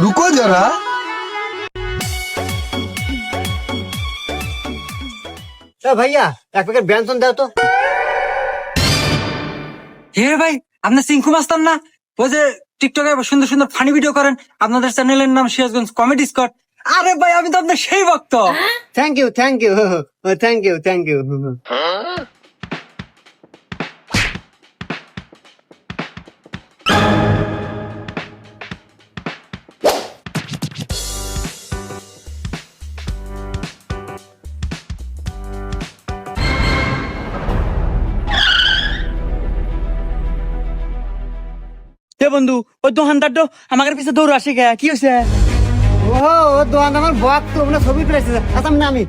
रुको जरा। ভাইয়া এক প্যাকেট ব্যঞ্জন দাও তো। হে ভাই, আপনার সিংকু মাস্তান না? ওই যে টিকটকে সুন্দর সুন্দর ফানি ভিডিও করেন, আপনাদের চ্যানেলের নাম সিরাজগঞ্জ কমেডি স্কট। আরে ভাই, আমি তো আপনার সেই ভক্ত। Thank you thank you thank you thank you. বন্ধু, ওই দোকানদার আমাদের পিছে দৌড় আসে গে, কি হয়েছে? ও দোকান আমার বক তো ছবি পেয়েছে। আচ্ছা আমি